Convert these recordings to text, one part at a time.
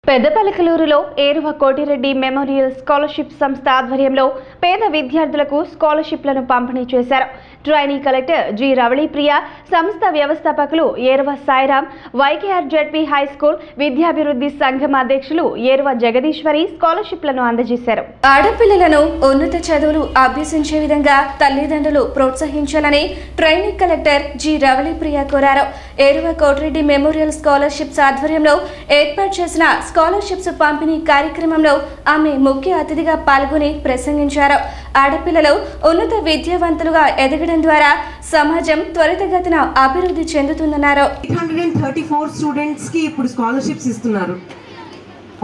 పెద్దపల్లికలూరులో Eruva Koti Reddy memorial scholarship సంస్థ ఆధ్వర్యంలో పేద విద్యార్థులకు స్కాలర్షిప్లను పంపిణీ చేశారు. ట్రైనీ కలెక్టర్ జి రవళిప్రియ, సంస్థ వ్యవస్థాపకులు Eruva Sairam, YKR ZP high school విద్యాభివృద్ధి సంఘం అధ్యక్షులు ఏరువ జగదీశ్వరి స్కాలర్షిప్లను అందజేశారు. ఆడపిల్లలను ఉన్నత చదువులు అభ్యసించే విధంగా తల్లిదండ్రులు ప్రోత్సహించాలని ట్రైనీ కలెక్టర్ జి రవళిప్రియ కోరారు. ఏరువ కోటిరెడ్డి మెమోరియల్ స్కాలర్షిప్స్ ఆధ్వర్యంలో ఏర్పాటు చేసిన స్కాలర్షిప్స్ పంపిణీ కార్యక్రమంలో ఆమె ముఖ్య అతిథిగా పాల్గొని ప్రసంగించారు. ఆడపిల్లలు ఉన్నత విద్యావంతులుగా ఎదగడం ద్వారా సమాజం త్వరితగతిన అభివృద్ధి చెందుతుందన్నారు. 834 స్టూడెంట్స్ కి ఇప్పుడు స్కాలర్షిప్స్ ఇస్తున్నారు.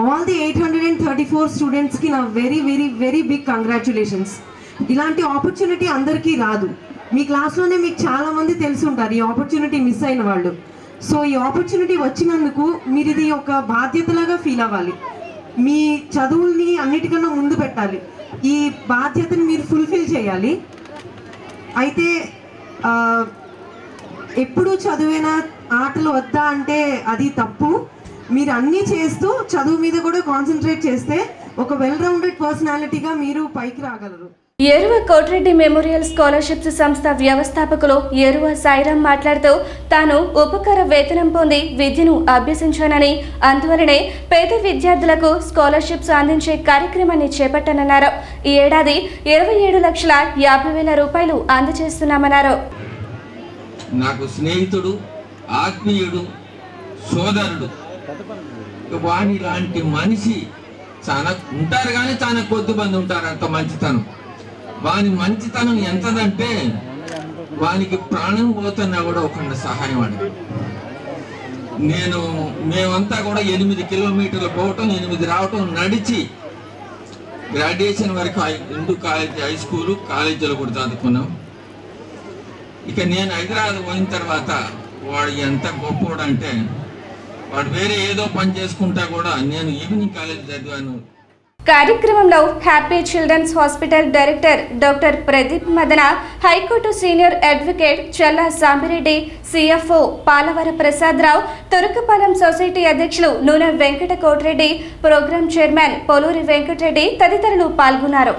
ఆల్ ది 834 స్టూడెంట్స్ కి నా very very very big congratulations. ఇలాంటి ఆపర్చునిటీ అందరికీ రాదు. మీ క్లాస్లోనే మీకు చాలా మంది తెలిసి ఉంటారు ఈ ఆపర్చునిటీ మిస్ అయిన వాళ్ళు. సో ఈ ఆపర్చునిటీ వచ్చినందుకు మీరు ఇది ఒక బాధ్యతలాగా ఫీల్ అవ్వాలి. మీ చదువుల్ని అన్నిటికన్నా ముందు పెట్టాలి. ఈ బాధ్యతని మీరు ఫుల్ఫిల్ చేయాలి. అయితే ఎప్పుడు చదువేనా ఆటలు వద్దా అంటే అది తప్పు. మీరు అన్నీ చేస్తూ చదువు మీద కూడా కాన్సన్ట్రేట్ చేస్తే ఒక వెల్ రౌండెడ్ పర్సనాలిటీగా మీరు పైకి రాగలరు. ఏరువ కోటిరెడ్డి మెమోరియల్ స్కాలర్షిప్స్ సంస్థ వ్యవస్థాపకులు ఏరువ సాయిరాం మాట్లాడుతూ తాను ఉపకార వేతనం పొంది విద్యను అభ్యసించానని, అందువలనే పేద విద్యార్థులకు స్కాలర్షిప్స్ అందించే కార్యక్రమాన్ని చేపట్టానన్నారు. ఈ ఏడాది 27,50,000 రూపాయలు అందజేస్తున్నామన్నారు. నాకు స్నేహితుడు, ఆత్మీయుడు, సోదరుడు వాణి లాంటి మనిషి చాలా ఉంటారు, కానీ చాలా కొద్ది మంది ఉంటారు. అంత మంచితనం, వాని మంచితనం ఎంతదంటే వానికి ప్రాణం పోతున్నా కూడా ఒక సహాయం అడగ. మేమంతా కూడా 8 కిలోమీటర్లు పోవటం, 8 రావటం, నడిచి గ్రాడ్యుయేషన్ వరకు హిందూ కాలేజీ, హై స్కూలు, కాలేజీలో కూడా చదువుకున్నాం. ఇక నేను హైదరాబాద్ పోయిన తర్వాత వాడు ఎంత గొప్పవాడు అంటే వాడు వేరే ఏదో పని చేసుకుంటా కూడా నేను ఈవినింగ్ కాలేజ్ చదివాను. కార్యక్రమంలో happy children's hospital director doctor Pradeep Madana, high court senior advocate Challa Sambireddy, CFO Palavara Prasadarao, Turukapalem society అధ్యక్షులు నూనె వెంకట కోటిరెడ్డి, ప్రోగ్రాం చైర్మన్ పోలూరి వెంకటరెడ్డి తదితరులు పాల్గొన్నారు.